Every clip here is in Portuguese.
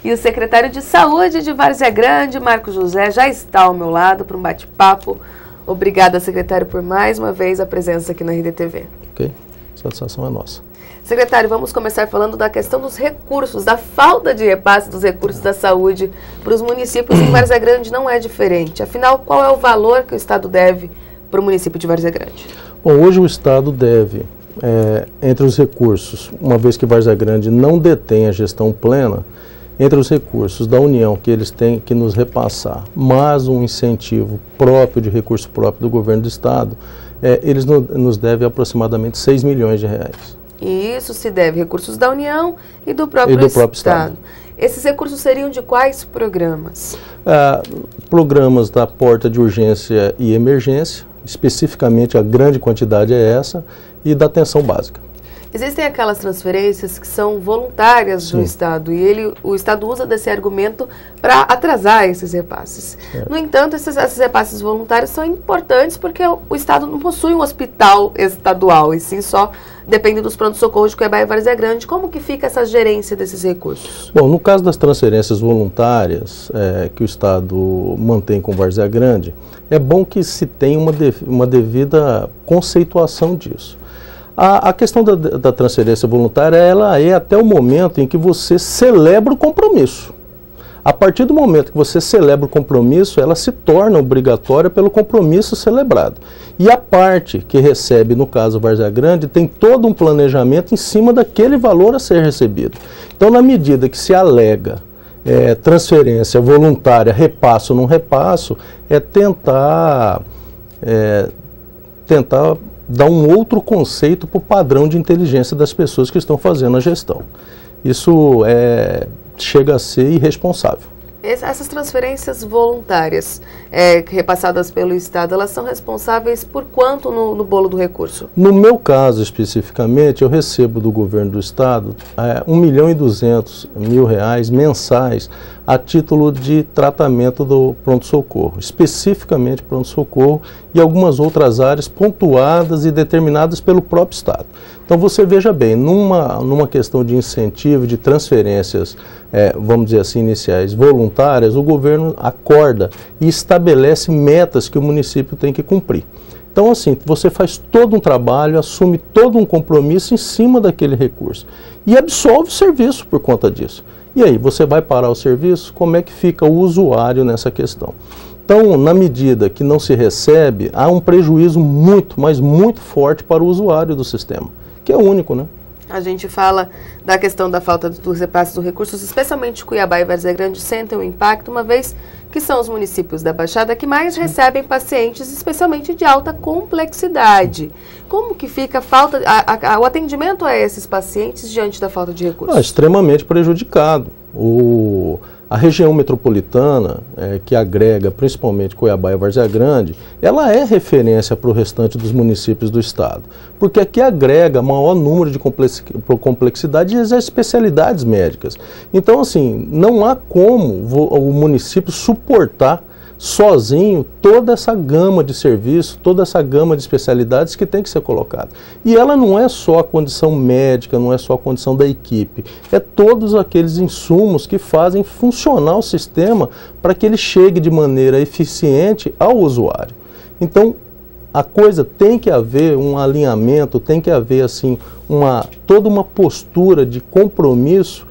E o secretário de Saúde de Várzea Grande, Marcos José, já está ao meu lado para um bate-papo. Obrigada, secretário, por mais uma vez a presença aqui na RDTV. Ok, satisfação é nossa. Secretário, vamos começar falando da questão dos recursos, da falta de repasse dos recursos da saúde para os municípios. Em Várzea Grande não é diferente. Afinal, qual é o valor que o Estado deve para o município de Várzea Grande? Bom, hoje o Estado deve, entre os recursos, uma vez que Várzea Grande não detém a gestão plena, entre os recursos da União que eles têm que nos repassar, mais um incentivo próprio, de recurso próprio do governo do Estado, eles nos devem aproximadamente 6 milhões de reais. E isso se deve a recursos da União e do próprio Estado. Esses recursos seriam de quais programas? Programas da porta de urgência e emergência, especificamente a grande quantidade é essa, e da atenção básica. Existem aquelas transferências que são voluntárias do Estado e o Estado usa desse argumento para atrasar esses repasses. No entanto, esses repasses voluntários são importantes porque o Estado não possui um hospital estadual e sim só depende dos pronto-socorros de Cuiabá e Várzea Grande. Como que fica essa gerência desses recursos? Bom, no caso das transferências voluntárias que o Estado mantém com Várzea Grande, é bom que se tenha uma devida conceituação disso. A questão da transferência voluntária, ela é até o momento em que você celebra o compromisso. A partir do momento que você celebra o compromisso, ela se torna obrigatória pelo compromisso celebrado. E a parte que recebe, no caso Várzea Grande, tem todo um planejamento em cima daquele valor a ser recebido. Então, na medida que se alega transferência voluntária, repasso ou não repasso, tentar dar um outro conceito para o padrão de inteligência das pessoas que estão fazendo a gestão. Isso chega a ser irresponsável. Essas transferências voluntárias repassadas pelo Estado, elas são responsáveis por quanto no bolo do recurso? No meu caso, especificamente, eu recebo do governo do Estado R$1.200.000 mensais a título de tratamento do pronto-socorro, especificamente pronto-socorro e algumas outras áreas pontuadas e determinadas pelo próprio Estado. Então você veja bem, numa questão de incentivo, de transferências, vamos dizer assim, iniciais voluntárias, o governo acorda e estabelece metas que o município tem que cumprir. Então assim, você faz todo um trabalho, assume todo um compromisso em cima daquele recurso e absolve o serviço por conta disso. E aí, você vai parar o serviço? Como é que fica o usuário nessa questão? Então, na medida que não se recebe, há um prejuízo muito, mas muito forte para o usuário do sistema, que é único, né? A gente fala da questão da falta dos repasses dos recursos, especialmente Cuiabá e Várzea Grande sentem o impacto, uma vez que são os municípios da Baixada que mais recebem pacientes, especialmente de alta complexidade. Como que fica o atendimento a esses pacientes diante da falta de recursos? Extremamente prejudicado. A região metropolitana, que agrega principalmente Cuiabá e Várzea Grande, ela é referência para o restante dos municípios do estado, porque aqui agrega maior número de complexidade e as especialidades médicas. Então, assim, não há como o município suportar sozinho toda essa gama de serviços, toda essa gama de especialidades que tem que ser colocada. E ela não é só a condição médica, não é só a condição da equipe, é todos aqueles insumos que fazem funcionar o sistema para que ele chegue de maneira eficiente ao usuário. Então, a coisa tem que haver um alinhamento, tem que haver assim, toda uma postura de compromisso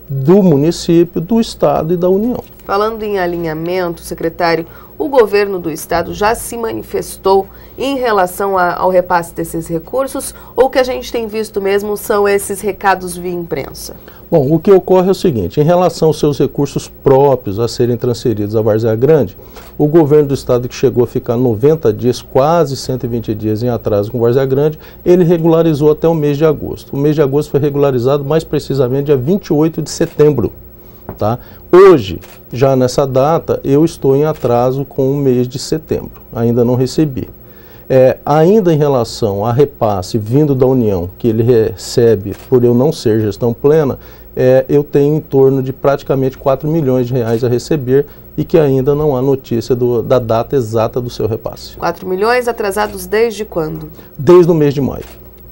do município, do Estado e da União. Falando em alinhamento, secretário, o governo do Estado já se manifestou em relação ao repasse desses recursos ou o que a gente tem visto mesmo são esses recados via imprensa? Bom, o que ocorre é o seguinte, em relação aos seus recursos próprios a serem transferidos à Várzea Grande, o governo do Estado, que chegou a ficar 90 dias, quase 120 dias em atraso com Várzea Grande, ele regularizou até o mês de agosto. O mês de agosto foi regularizado mais precisamente dia 28 de setembro. Tá? Hoje, já nessa data, eu estou em atraso com o mês de setembro, ainda não recebi. Ainda em relação a repasse vindo da União, que ele recebe por eu não ser gestão plena, eu tenho em torno de praticamente 4 milhões de reais a receber e que ainda não há notícia da data exata do seu repasse. 4 milhões atrasados desde quando? Desde o mês de maio.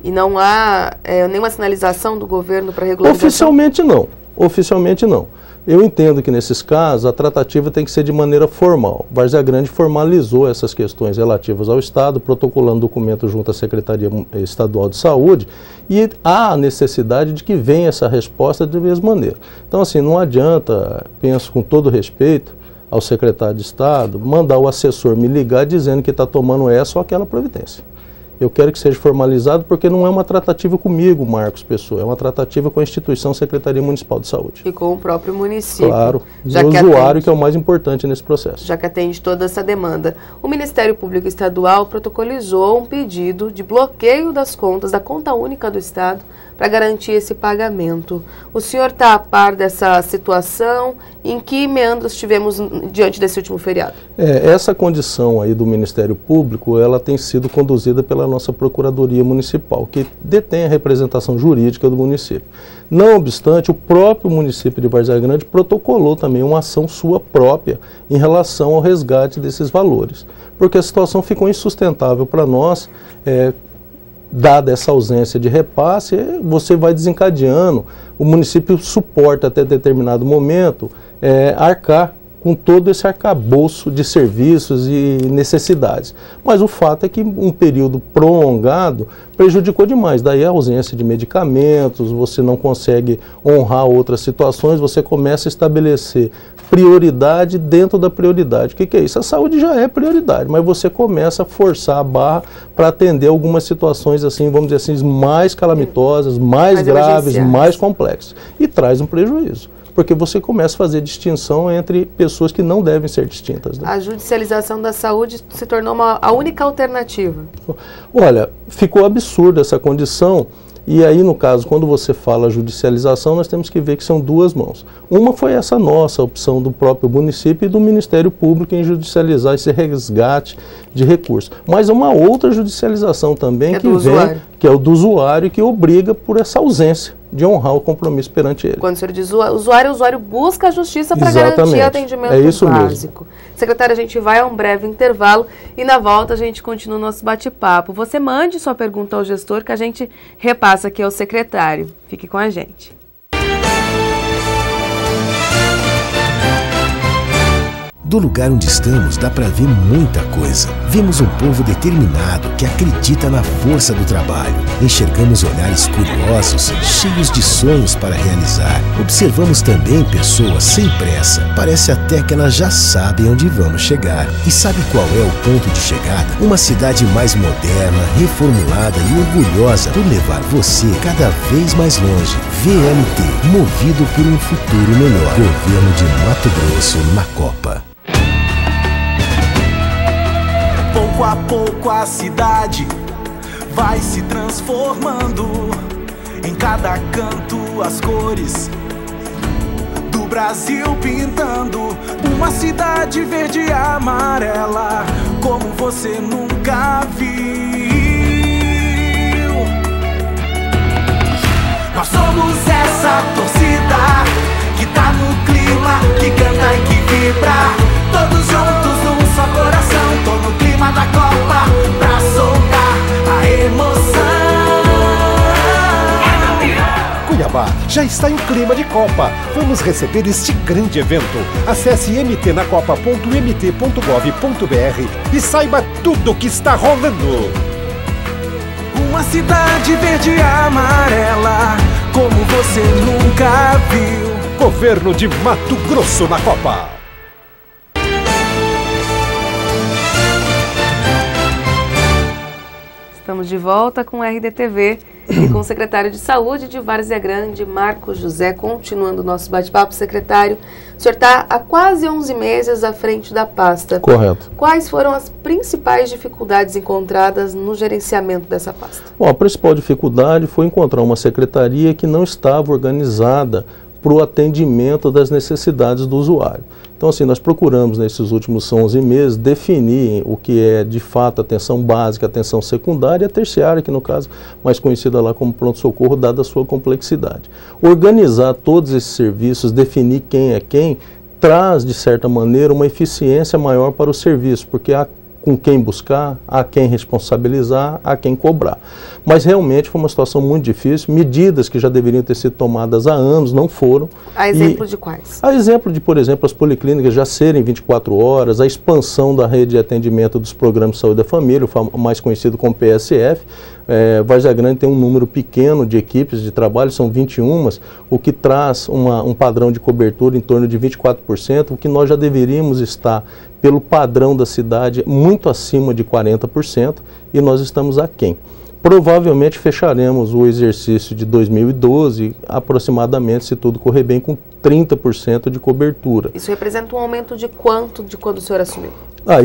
E não há nenhuma sinalização do governo para regularização? Oficialmente não. Oficialmente não. Eu entendo que nesses casos a tratativa tem que ser de maneira formal. Várzea Grande formalizou essas questões relativas ao Estado, protocolando documento junto à Secretaria Estadual de Saúde, e há a necessidade de que venha essa resposta de mesma maneira. Então, assim, não adianta, penso com todo respeito ao secretário de Estado, mandar o assessor me ligar dizendo que está tomando essa ou aquela providência. Eu quero que seja formalizado porque não é uma tratativa comigo, Marcos Pessoa, é uma tratativa com a instituição Secretaria Municipal de Saúde. E com o próprio município. Claro, o usuário que é o mais importante nesse processo. Já que atende toda essa demanda. O Ministério Público Estadual protocolizou um pedido de bloqueio das contas da conta única do Estado para garantir esse pagamento. O senhor está a par dessa situação? Em que meandros tivemos diante desse último feriado? Essa condição aí do Ministério Público, ela tem sido conduzida pela nossa Procuradoria Municipal, que detém a representação jurídica do município. Não obstante, o próprio município de Várzea Grande protocolou também uma ação sua própria em relação ao resgate desses valores, porque a situação ficou insustentável para nós. Dada essa ausência de repasse, você vai desencadeando, o município suporta até determinado momento arcar com todo esse arcabouço de serviços e necessidades. Mas o fato é que um período prolongado prejudicou demais. Daí a ausência de medicamentos, você não consegue honrar outras situações, você começa a estabelecer prioridade dentro da prioridade. O que é isso? A saúde já é prioridade, mas você começa a forçar a barra para atender algumas situações, assim, vamos dizer assim, mais calamitosas, mais graves, mais complexas. E traz um prejuízo. Porque você começa a fazer distinção entre pessoas que não devem ser distintas. Né? A judicialização da saúde se tornou a única alternativa. Olha, ficou absurda essa condição. E aí, no caso, quando você fala judicialização, nós temos que ver que são duas mãos. Uma foi essa nossa opção do próprio município e do Ministério Público em judicializar esse resgate de recursos. Mas uma outra judicialização também que vem, que é o do usuário, que obriga por essa ausência de honrar o compromisso perante ele. Quando o senhor diz usuário, o usuário busca a justiça para garantir atendimento básico. Mesmo. Secretário, a gente vai a um breve intervalo e na volta a gente continua o nosso bate-papo. Você mande sua pergunta ao gestor que a gente repassa aqui ao secretário. Fique com a gente. Do lugar onde estamos dá para ver muita coisa. Vemos um povo determinado que acredita na força do trabalho. Enxergamos olhares curiosos, cheios de sonhos para realizar. Observamos também pessoas sem pressa. Parece até que elas já sabem onde vamos chegar. E sabe qual é o ponto de chegada? Uma cidade mais moderna, reformulada e orgulhosa por levar você cada vez mais longe. VLT, movido por um futuro melhor. Governo de Mato Grosso na Copa. Pouco a pouco a cidade vai se transformando. Em cada canto as cores do Brasil pintando. Uma cidade verde e amarela como você nunca viu. Nós somos essa torcida que tá no clima, que canta e que vibra. Todos juntos num só coração. Tô no clima da Copa pra soltar a emoção. Cuiabá já está em clima de Copa. Vamos receber este grande evento. Acesse mtnacopa.mt.gov.br e saiba tudo o que está rolando. Uma cidade verde e amarela como você nunca viu. Governo de Mato Grosso na Copa. Estamos de volta com o RDTV e com o secretário de Saúde de Várzea Grande, Marcos José, continuando o nosso bate-papo. Secretário, o senhor está há quase 11 meses à frente da pasta. Correto. Quais foram as principais dificuldades encontradas no gerenciamento dessa pasta? Bom, a principal dificuldade foi encontrar uma secretaria que não estava organizada para o atendimento das necessidades do usuário. Então, assim, nós procuramos nesses últimos 11 meses definir o que é de fato atenção básica, atenção secundária e a terciária, que no caso mais conhecida lá como pronto-socorro, dada a sua complexidade. Organizar todos esses serviços, definir quem é quem, traz de certa maneira uma eficiência maior para o serviço, porque com quem buscar, a quem responsabilizar, a quem cobrar. Mas realmente foi uma situação muito difícil, medidas que já deveriam ter sido tomadas há anos não foram. A exemplo de quais? A exemplo de, por exemplo, as policlínicas já serem 24 horas, a expansão da rede de atendimento dos programas de saúde da família, o mais conhecido como PSF. Várzea Grande tem um número pequeno de equipes de trabalho, são 21, o que traz um padrão de cobertura em torno de 24%, o que nós já deveríamos estar, pelo padrão da cidade, muito acima de 40%, e nós estamos aquém. Provavelmente fecharemos o exercício de 2012, aproximadamente, se tudo correr bem, com 30% de cobertura. Isso representa um aumento de quanto de quando o senhor assumiu?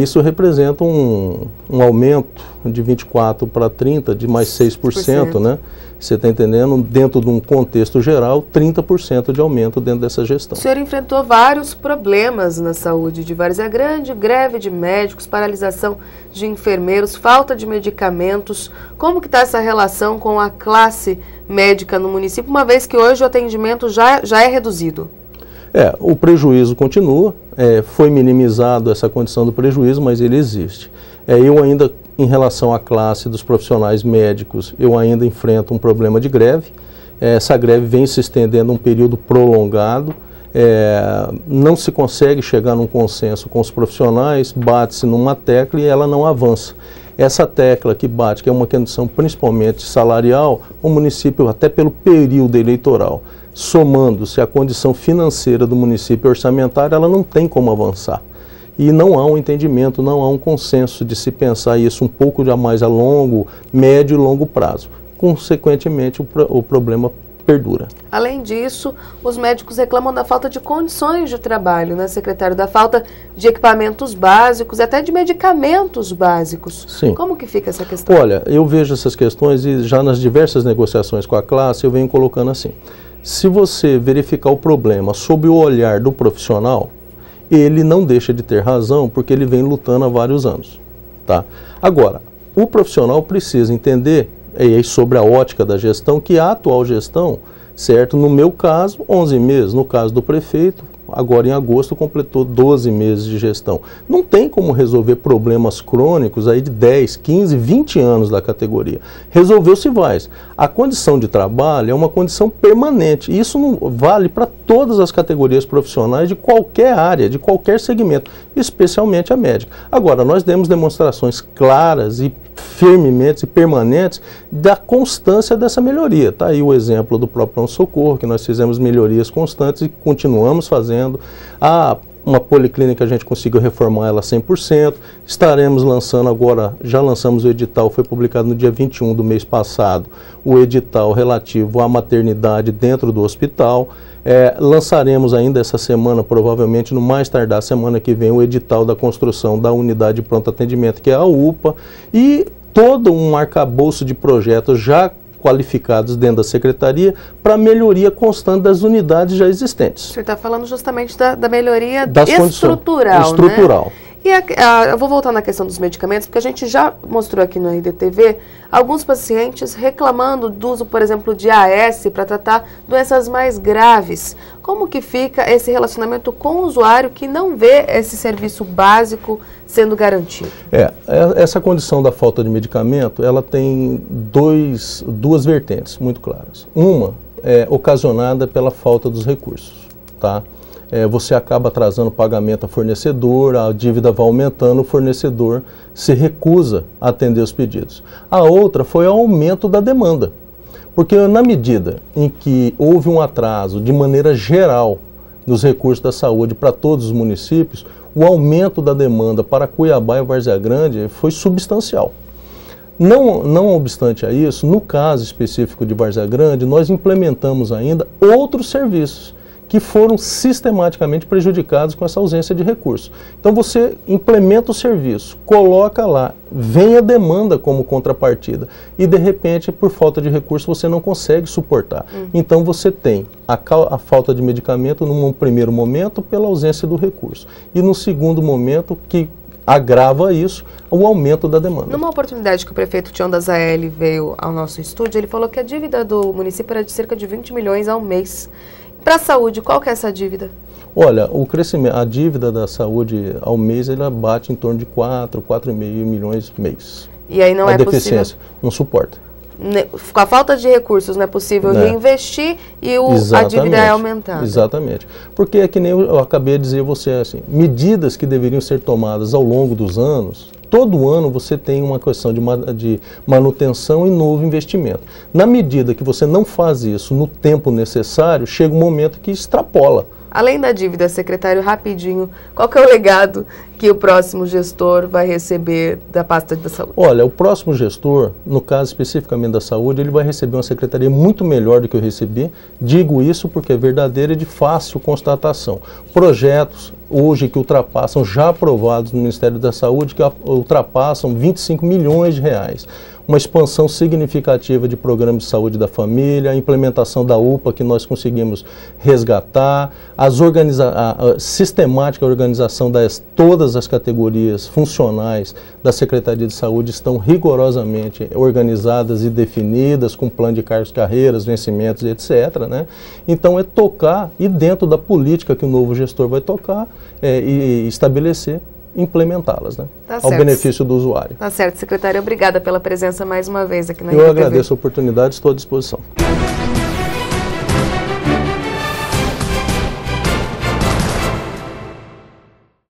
Isso representa um aumento de 24 para 30, de mais 6%, né? Você está entendendo? Dentro de um contexto geral, 30% de aumento dentro dessa gestão. O senhor enfrentou vários problemas na saúde de Várzea Grande, greve de médicos, paralisação de enfermeiros, falta de medicamentos. Como que está essa relação com a classe médica no município, uma vez que hoje o atendimento já é reduzido? O prejuízo continua, foi minimizado essa condição do prejuízo, mas ele existe. Eu ainda, em relação à classe dos profissionais médicos, eu ainda enfrento um problema de greve. Essa greve vem se estendendo um período prolongado, não se consegue chegar num consenso com os profissionais, bate-se numa tecla e ela não avança. Essa tecla que bate, que é uma condição principalmente salarial, o município, até pelo período eleitoral, somando-se a condição financeira do município orçamentária, ela não tem como avançar. E não há um entendimento, não há um consenso de se pensar isso um pouco mais a longo, médio e longo prazo. Consequentemente, o problema perdura. Além disso, os médicos reclamam da falta de condições de trabalho, né, secretário? Da falta de equipamentos básicos, até de medicamentos básicos. Sim. Como que fica essa questão? Olha, eu vejo essas questões e já nas diversas negociações com a classe eu venho colocando assim. Se você verificar o problema sob o olhar do profissional, ele não deixa de ter razão porque ele vem lutando há vários anos. Tá? Agora, o profissional precisa entender, sobre a ótica da gestão, que a atual gestão, certo, no meu caso, 11 meses, no caso do prefeito, agora em agosto completou 12 meses de gestão. Não tem como resolver problemas crônicos aí de 10, 15, 20 anos da categoria. Resolveu-se vai. A condição de trabalho é uma condição permanente. E isso não vale para todas as categorias profissionais de qualquer área, de qualquer segmento, especialmente a médica. Agora, nós demos demonstrações claras e firmemente e permanentes da constância dessa melhoria. Está aí o exemplo do próprio pronto-socorro, que nós fizemos melhorias constantes e continuamos fazendo. Uma policlínica a gente conseguiu reformar ela 100%. Estaremos lançando agora, já lançamos o edital, foi publicado no dia 21 do mês passado, o edital relativo à maternidade dentro do hospital. Lançaremos ainda essa semana, provavelmente no mais tardar semana que vem, o edital da construção da unidade de pronto atendimento, que é a UPA, e todo um arcabouço de projetos já qualificados dentro da secretaria para melhoria constante das unidades já existentes. O senhor está falando justamente da melhoria estrutural, né? E eu vou voltar na questão dos medicamentos, porque a gente já mostrou aqui no RDTV alguns pacientes reclamando do uso, por exemplo, de AS para tratar doenças mais graves. Como que fica esse relacionamento com o usuário que não vê esse serviço básico sendo garantido? Essa condição da falta de medicamento, ela tem duas vertentes muito claras. Uma é ocasionada pela falta dos recursos, tá? Você acaba atrasando o pagamento a fornecedor, a dívida vai aumentando, o fornecedor se recusa a atender os pedidos. A outra foi o aumento da demanda, porque na medida em que houve um atraso de maneira geral nos recursos da saúde para todos os municípios, o aumento da demanda para Cuiabá e Várzea Grande foi substancial. Não obstante a isso, no caso específico de Várzea Grande, nós implementamos ainda outros serviços que foram sistematicamente prejudicados com essa ausência de recursos. Então você implementa o serviço, coloca lá, vem a demanda como contrapartida e de repente, por falta de recurso, você não consegue suportar. Então você tem a falta de medicamento num primeiro momento pela ausência do recurso e no segundo momento, que agrava isso, o aumento da demanda. Numa oportunidade que o prefeito Tião da Zaelli veio ao nosso estúdio, ele falou que a dívida do município era de cerca de 20 milhões ao mês. Para a saúde, qual que é essa dívida? Olha, o crescimento, a dívida da saúde ao mês, ela bate em torno de 4,5 milhões mês. E aí não a é deficiência possível... não suporta. Com a falta de recursos não é possível reinvestir e a dívida é aumentada. Exatamente. Porque é que nem eu acabei de dizer a você, assim, medidas que deveriam ser tomadas ao longo dos anos, todo ano você tem uma questão de manutenção e novo investimento. Na medida que você não faz isso no tempo necessário, chega um momento que extrapola. Além da dívida, secretário, rapidinho, qual que é o legado que o próximo gestor vai receber da pasta da saúde? Olha, o próximo gestor, no caso especificamente da saúde, ele vai receber uma secretaria muito melhor do que eu recebi. Digo isso porque é verdadeira e de fácil constatação. Projetos hoje que ultrapassam, já aprovados no Ministério da Saúde, que ultrapassam 25 milhões de reais. Uma expansão significativa de programas de saúde da família, a implementação da UPA que nós conseguimos resgatar, a sistemática organização das todas as categorias funcionais da Secretaria de Saúde estão rigorosamente organizadas e definidas, com plano de cargos, carreiras, vencimentos, etc., né? Então é tocar, e dentro da política que o novo gestor vai tocar, e estabelecer, implementá-las, né? Ao benefício do usuário. Tá certo, secretário. Obrigada pela presença mais uma vez aqui na Eu agradeço a oportunidade, estou à disposição.